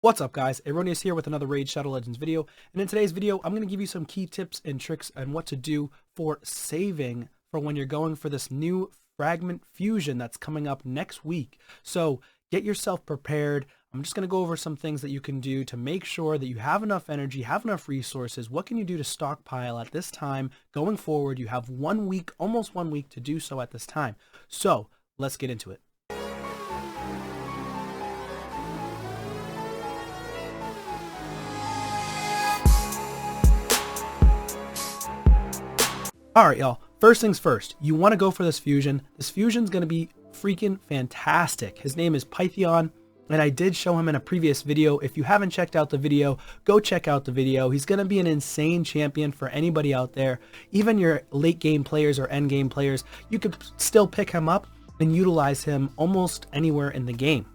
What's up guys, Aroneous here with another Raid Shadow Legends video, and in today's video I'm going to give you some key tips and tricks on what to do for saving for when you're going for this new fragment fusion that's coming up next week. So get yourself prepared. I'm just going to go over some things that you can do to make sure that you have enough energy, have enough resources. What can you do to stockpile at this time going forward? You have 1 week, almost 1 week to do so at this time. So let's get into it. Alright y'all, first things first, you want to go for this fusion. This fusion's going to be freaking fantastic. His name is Pythion, and I did show him in a previous video. If you haven't checked out the video, go check out the video. He's going to be an insane champion for anybody out there. Even your late game players or end game players, you could still pick him up and utilize him almost anywhere in the game.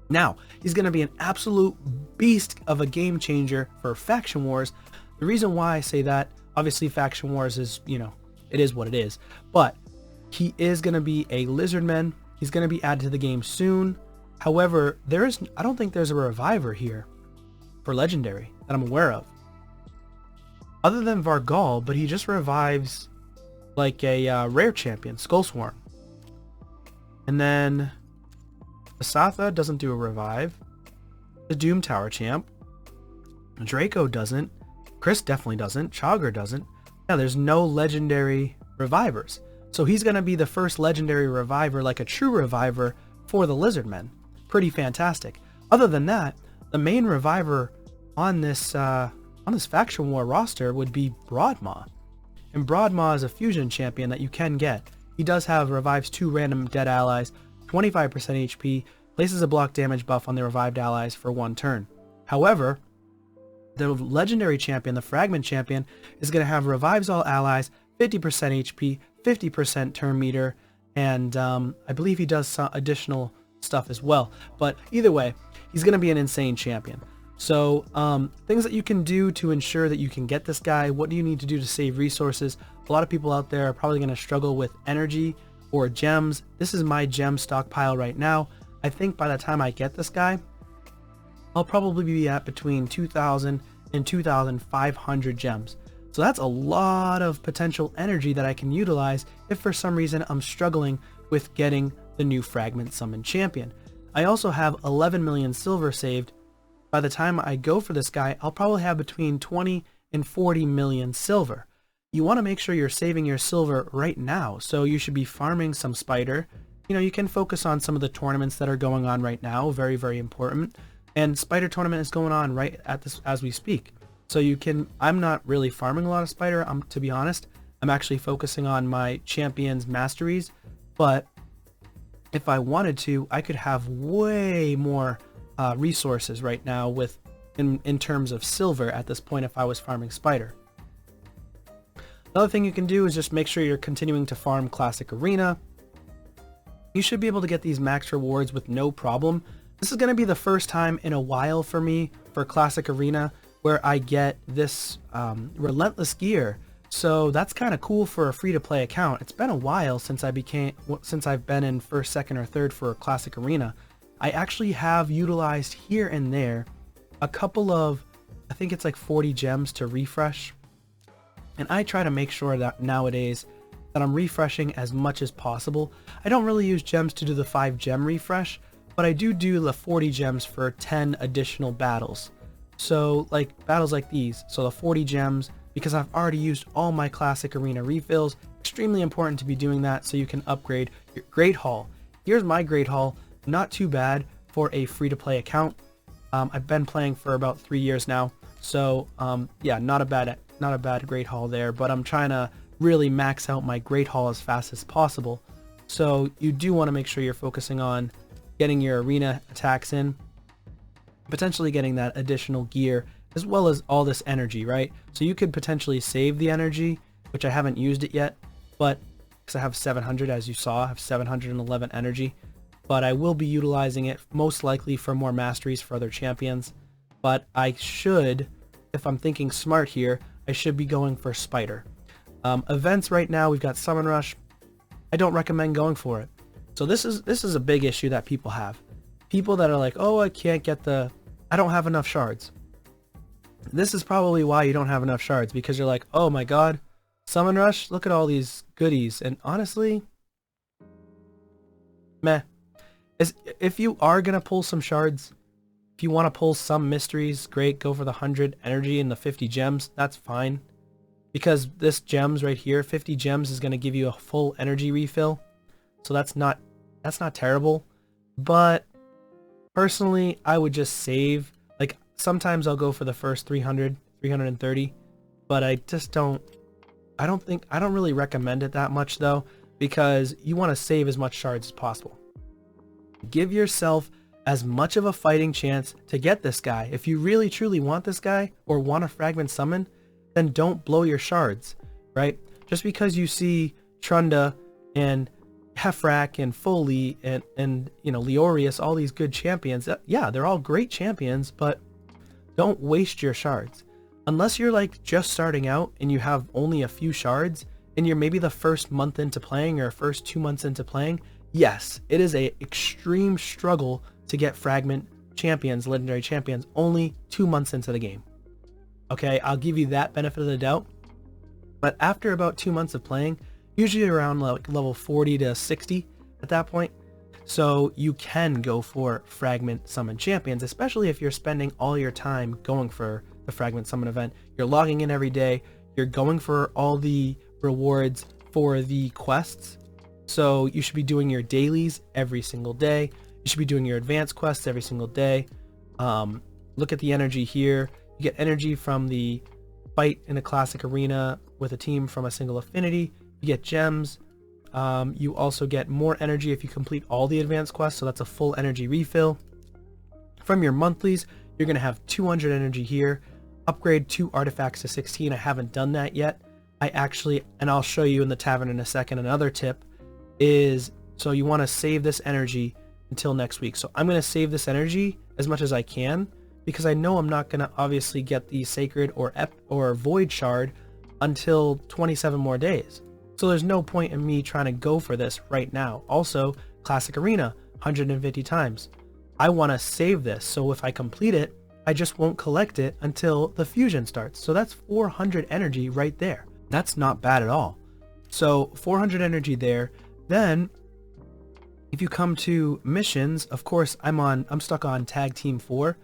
Now, he's going to be an absolute beast of a game changer for Faction Wars. The reason why I say that, obviously Faction Wars is, it is what it is, but he is going to be a Lizardman. He's going to be added to the game soon. However, I don't think there's a reviver here for Legendary that I'm aware of. Other than Vargal, but he just revives like a rare champion, Skullsworn. And then Asatha doesn't do a revive. The Doom Tower champ. Draco doesn't. Chris definitely doesn't. Chogger doesn't. Yeah, there's no legendary revivers. So he's going to be the first legendary reviver, like a true reviver for the Lizardmen. Pretty fantastic. Other than that, the main reviver on this Faction War roster would be Broadmaw. And Broadmaw is a fusion champion that you can get. He does have revives 2 random dead allies, 25% HP, places a block damage buff on the revived allies for 1 turn. However, the legendary champion, the fragment champion, is going to have revives all allies, 50% HP, 50% turn meter, and I believe he does some additional stuff as well. But either way, he's going to be an insane champion. So things that you can do to ensure that you can get this guy. What do you need to do to save resources? A lot of people out there are probably going to struggle with energy or gems. This is my gem stockpile right now. I think by the time I get this guy, I'll probably be at between 2,000 and 2,500 gems. So that's a lot of potential energy that I can utilize if for some reason I'm struggling with getting the new fragment summon champion. I also have 11 million silver saved. By the time I go for this guy, I'll probably have between 20 and 40 million silver. You want to make sure you're saving your silver right now, so you should be farming some spider. You can focus on some of the tournaments that are going on right now, very, very important. And Spider tournament is going on right at this as we speak. So I'm not really farming a lot of Spider, to be honest. I'm actually focusing on my champions masteries. But if I wanted to, I could have way more resources right now in terms of silver at this point if I was farming Spider. Another thing you can do is just make sure you're continuing to farm Classic Arena. You should be able to get these max rewards with no problem. This is going to be the first time in a while for me for Classic Arena where I get this relentless gear. So that's kind of cool for a free-to-play account. It's been a while since I've been in first, second, or third for Classic Arena. I actually have utilized here and there a couple of, I think it's like 40 gems to refresh. And I try to make sure that nowadays that I'm refreshing as much as possible. I don't really use gems to do the 5 gem refresh, but I do the 40 gems for 10 additional battles. So like battles like these, so the 40 gems, because I've already used all my Classic Arena refills. Extremely important to be doing that so you can upgrade your Great Hall. Here's my Great Hall, not too bad for a free-to-play account. I've been playing for about 3 years now, so yeah, not a bad Great Hall there, but I'm trying to really max out my Great Hall as fast as possible. So you do want to make sure you're focusing on getting your arena attacks in, potentially getting that additional gear, as well as all this energy, right? So you could potentially save the energy, which I haven't used it yet, but because I have 700, as you saw, I have 711 energy, but I will be utilizing it most likely for more masteries for other champions. But I should, if I'm thinking smart here, I should be going for Spider. Events right now, we've got Summon Rush. I don't recommend going for it. So this is a big issue that people have. People that are like, oh, I can't get the I don't have enough shards. This is probably why you don't have enough shards, because you're like, oh my god, Summon Rush, look at all these goodies. And honestly, meh. If you are going to pull some shards, if you want to pull some mysteries, great, go for the 100 energy and the 50 gems, that's fine. Because this gems right here, 50 gems is going to give you a full energy refill. So that's not terrible. But personally, I would just save. Like, sometimes I'll go for the first 300, 330, but I don't really recommend it that much though, because you want to save as much shards as possible. Give yourself as much of a fighting chance to get this guy. If you really truly want this guy or want a fragment summon, then don't blow your shards, right? Just because you see Trunda and Hefrak and Foley and you know, Leorius, all these good champions, yeah, they're all great champions, but don't waste your shards. Unless you're like just starting out and you have only a few shards and you're maybe the first month into playing or first 2 months into playing, yes, it is a extreme struggle to get fragment champions, legendary champions, only 2 months into the game. Okay, I'll give you that benefit of the doubt. But after about 2 months of playing, usually around like level 40 to 60 at that point, so you can go for fragment summon champions, especially if you're spending all your time going for the fragment summon event. You're logging in every day, you're going for all the rewards for the quests, so you should be doing your dailies every single day. You should be doing your advanced quests every single day. Look at the energy here. You get energy from the fight in a classic arena with a team from a single affinity. You get gems. You also get more energy if you complete all the advanced quests, so that's a full energy refill. From your monthlies, you're going to have 200 energy here. Upgrade 2 artifacts to 16. I haven't done that yet. I actually, and I'll show you in the tavern in a second, another tip is, so you want to save this energy until next week. So I'm going to save this energy as much as I can, because I know I'm not going to obviously get the sacred or void shard until 27 more days. So there's no point in me trying to go for this right now. Also, classic arena, 150 times. I want to save this, so if I complete it, I just won't collect it until the fusion starts. So that's 400 energy right there. That's not bad at all. So 400 energy there. Then if you come to missions, of course I'm stuck on tag team 4,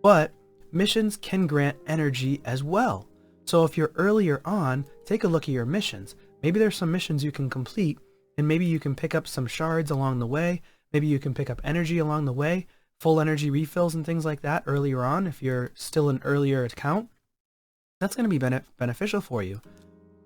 but missions can grant energy as well. So if you're earlier on, take a look at your missions. Maybe there's some missions you can complete, and maybe you can pick up some shards along the way. Maybe you can pick up energy along the way, full energy refills and things like that earlier on if you're still an earlier account. That's going to be beneficial for you.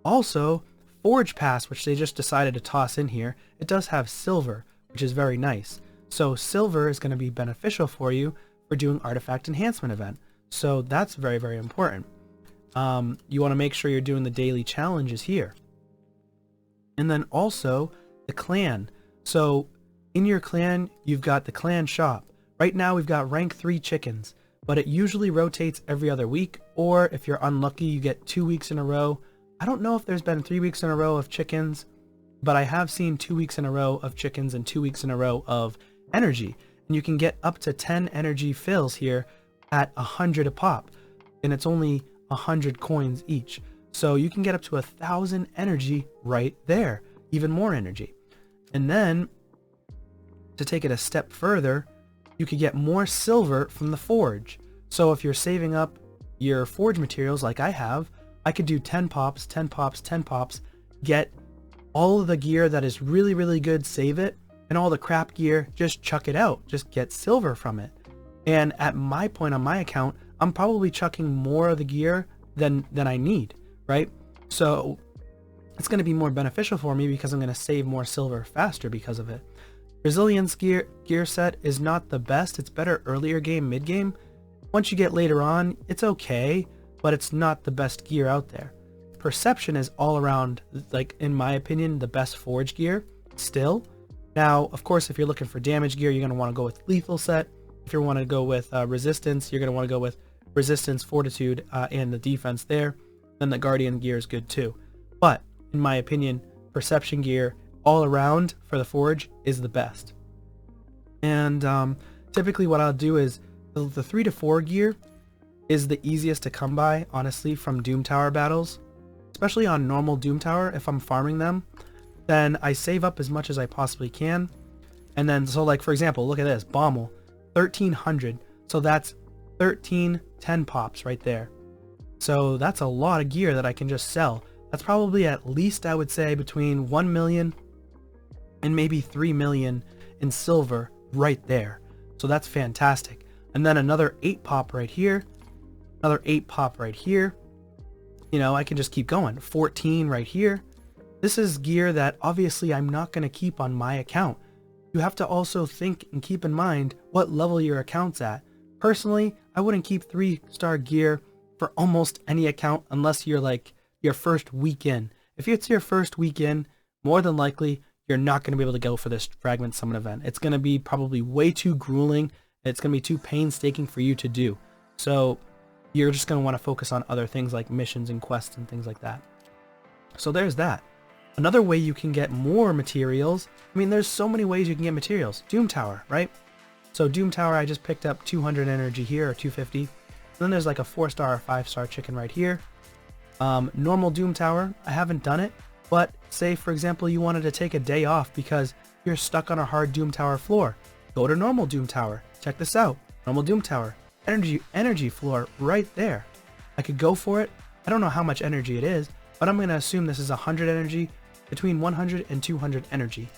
Also, Forge Pass, which they just decided to toss in here, it does have silver, which is very nice. So silver is going to be beneficial for you for doing artifact enhancement event. So that's very, very important. You want to make sure you're doing the daily challenges here. And then also the clan. So in your clan, you've got the clan shop. Right now we've got rank 3 chickens, but it usually rotates every other week, or if you're unlucky, you get 2 weeks in a row. I don't know if there's been 3 weeks in a row of chickens, but I have seen 2 weeks in a row of chickens and 2 weeks in a row of energy. And you can get up to 10 energy fills here at 100 a pop, and it's only 100 coins each. So you can get up to 1,000 energy right there, even more energy. And then to take it a step further, you could get more silver from the forge. So if you're saving up your forge materials like I have, I could do 10 pops, 10 pops, 10 pops, get all of the gear that is really, really good, save it, and all the crap gear, just chuck it out, just get silver from it. And at my point on my account, I'm probably chucking more of the gear than I need, right? So it's going to be more beneficial for me because I'm going to save more silver faster because of it. Resilience gear set is not the best. It's better earlier game, mid game. Once you get later on, it's okay, but it's not the best gear out there. Perception is all around, like in my opinion, the best forge gear still. Now, of course, if you're looking for damage gear, you're going to want to go with lethal set. If you want to go with resistance, you're going to want to go with resistance, fortitude, and the defense there. Then the guardian gear is good too. But in my opinion, perception gear all around for the forge is the best. And typically what I'll do is The 3 to 4 gear is the easiest to come by, honestly, from Doom Tower battles. Especially on normal Doom Tower, if I'm farming them, then I save up as much as I possibly can. And then, so like, for example, look at this, Bommel, 1300. So that's 13 10 pops right there. So that's a lot of gear that I can just sell. That's probably at least, I would say, between 1 million and maybe 3 million in silver right there. So that's fantastic. And then another 8 pop right here, another 8 pop right here. You know, I can just keep going. 14 right here. This is gear that obviously I'm not going to keep on my account. You have to also think and keep in mind what level your account's at. Personally, I wouldn't keep 3-star gear for almost any account unless you're like your first week in. If it's your first week in, more than likely you're not going to be able to go for this Fragment Summon event. It's going to be probably way too grueling. It's going to be too painstaking for you to do. So you're just going to want to focus on other things like missions and quests and things like that. So there's that. Another way you can get more materials, I mean, there's so many ways you can get materials. Doom Tower, right? So Doom Tower, I just picked up 200 energy here, or 250. And then there's like a 4-star or 5-star chicken right here. Normal Doom Tower, I haven't done it, but say for example you wanted to take a day off because you're stuck on a hard Doom Tower floor. Go to normal Doom Tower. Check this out. Normal Doom Tower. Energy floor right there. I could go for it. I don't know how much energy it is, but I'm going to assume this is 100 energy, between 100 and 200 energy.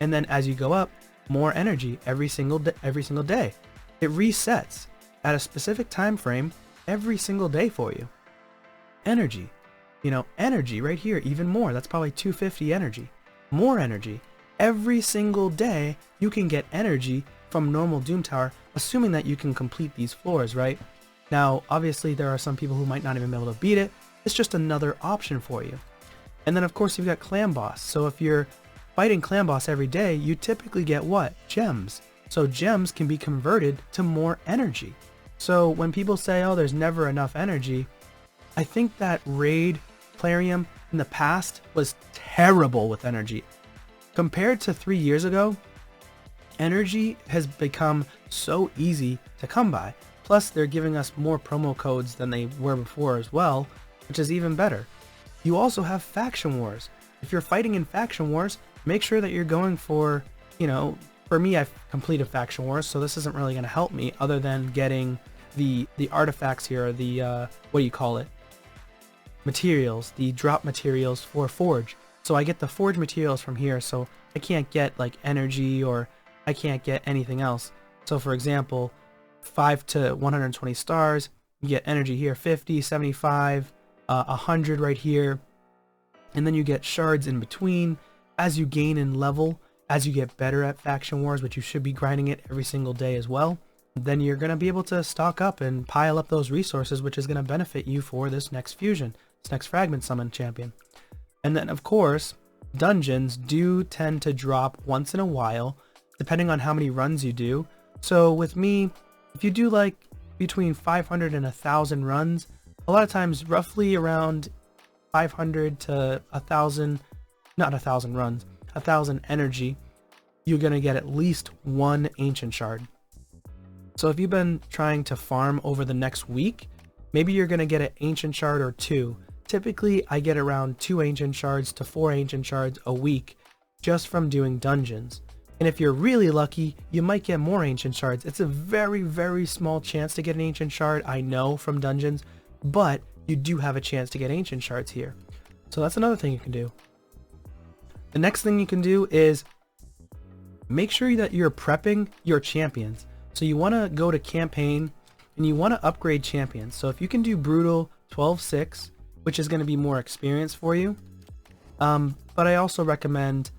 And then as you go up, more energy every single day. It resets at a specific time frame every single day for you. Energy. You know, energy right here, even more. That's probably 250 energy. More energy. Every single day you can get energy from normal Doom Tower, assuming that you can complete these floors, right? Now, obviously there are some people who might not even be able to beat it. It's just another option for you. And then of course you've got Clan Boss. So if you're fighting Clan Boss every day, you typically get what? Gems. So gems can be converted to more energy. So when people say, oh, there's never enough energy, I think that Raid Plarium in the past was terrible with energy. Compared to 3 years ago, energy has become so easy to come by. Plus they're giving us more promo codes than they were before as well, which is even better. You also have Faction Wars. If you're fighting in Faction Wars, make sure that you're going for, you know, for me, I've completed Faction Wars, so this isn't really going to help me other than getting the artifacts here, the, what do you call it? Materials, the drop materials for Forge. So I get the Forge materials from here, so I can't get like energy or I can't get anything else. So for example, 5 to 120 stars, you get energy here, 50, 75, 100 right here. And then you get shards in between. As you gain in level, as you get better at Faction Wars, which you should be grinding it every single day as well, then you're going to be able to stock up and pile up those resources, which is going to benefit you for this next fusion, this next Fragment Summon champion. And then of course, dungeons do tend to drop once in a while, depending on how many runs you do. So with me, if you do like between 500 and 1,000 runs, a lot of times roughly around 500 to 1,000, not 1,000 runs, 1,000 energy, you're going to get at least one ancient shard. So if you've been trying to farm over the next week, maybe you're going to get an ancient shard or 2. Typically I get around 2 ancient shards to 4 ancient shards a week just from doing dungeons. And if you're really lucky, you might get more ancient shards. It's a very, very small chance to get an ancient shard, I know, from dungeons, but you do have a chance to get ancient shards here. So that's another thing you can do. The next thing you can do is make sure that you're prepping your champions. So you want to go to campaign and you want to upgrade champions. So if you can do brutal 12-6, which is going to be more experience for you. But I also recommend,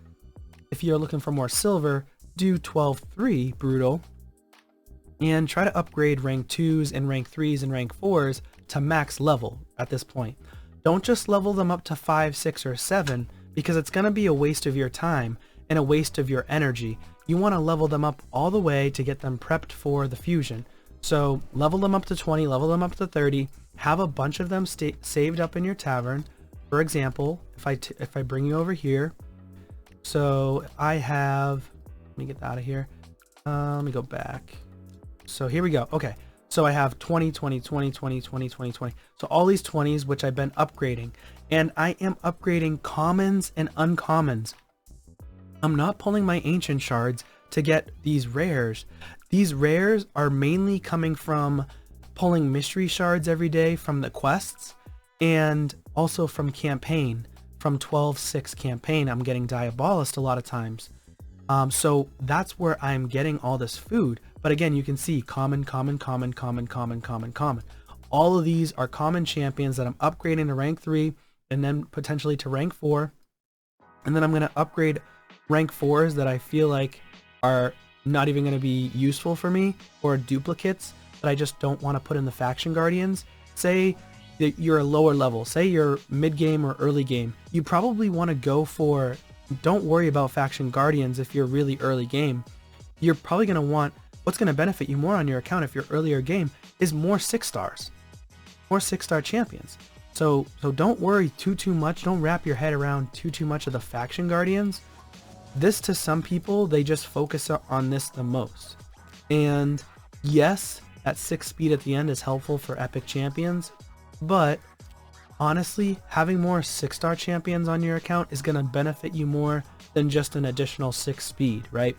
if you're looking for more silver, do 12-3 brutal and try to upgrade rank 2s and rank 3s and rank 4s to max level at this point. Don't just level them up to 5, 6, or 7 because it's going to be a waste of your time and a waste of your energy. You want to level them up all the way to get them prepped for the fusion. So level them up to 20, level them up to 30, have a bunch of them saved up in your tavern. For example, if I bring you over here, so I have, let me get out of here. Let me go back. So here we go. Okay, So I have 20, 20, 20, 20, 20, 20, 20. So all these 20s, which I've been upgrading, and I am upgrading commons and uncommons. I'm not pulling my ancient shards to get these rares. These rares are mainly coming from pulling mystery shards every day from the quests, and also from campaign, from 12-6 campaign. I'm getting Diabolist a lot of times. So that's where I'm getting all this food. But again, you can see common, common, common, common, common, common, common. All of these are common champions that I'm upgrading to rank 3 and then potentially to rank 4. And then I'm going to upgrade rank 4s that I feel like are not even going to be useful for me, or duplicates that I just don't want to put in the faction guardians. Say that you're a lower level, say you're mid game or early game, you probably want to go for, don't worry about faction guardians if you're really early game. You're probably going to want, what's going to benefit you more on your account if you're earlier game is more 6 stars, more 6-star champions. So don't worry too much, don't wrap your head around too much of the faction guardians. This, to some people, they just focus on this the most. And yes, that 6 speed at the end is helpful for epic champions, but honestly, having more 6-star champions on your account is going to benefit you more than just an additional 6 speed, right?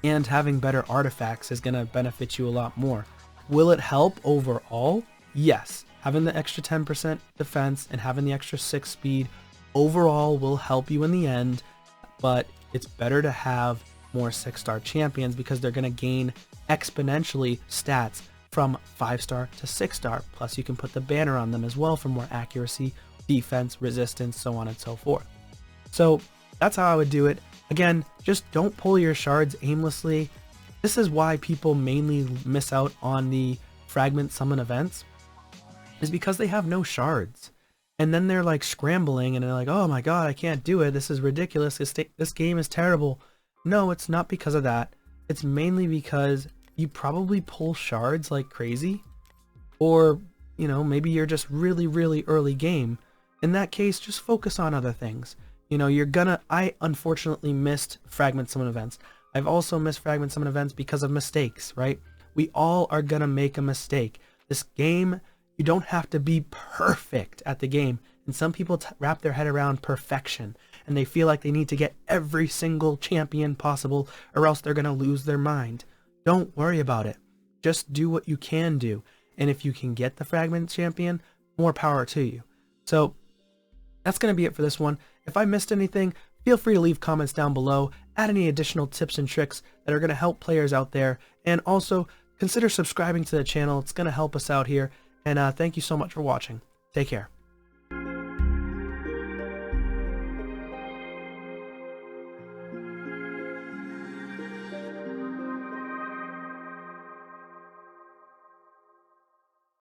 And having better artifacts is going to benefit you a lot more. Will it help overall? Yes. Having the extra 10% defense and having the extra 6 speed overall will help you in the end, but it's better to have more 6-star champions because they're going to gain exponentially stats from 5-star to 6-star. Plus you can put the banner on them as well for more accuracy, defense, resistance, so on and so forth. So that's how I would do it. Again, just don't pull your shards aimlessly. This is why people mainly miss out on the fragment summon events, is because they have no shards. And then they're like scrambling and they're like, oh my god, I can't do it. This is ridiculous. This game is terrible. No, it's not because of that. It's mainly because you probably pull shards like crazy. Or, you know, maybe you're just really early game. In that case, just focus on other things. You know, I unfortunately missed fragment summon events. I've also missed fragment summon events because of mistakes, right? We all are gonna make a mistake. This game, you don't have to be perfect at the game. And some people wrap their head around perfection and they feel like they need to get every single champion possible or else they're going to lose their mind. Don't worry about it. Just do what you can do. And if you can get the fragment champion, more power to you. So that's going to be it for this one. If I missed anything, feel free to leave comments down below. Add any additional tips and tricks that are going to help players out there. And also consider subscribing to the channel. It's going to help us out here. And thank you so much for watching. Take care.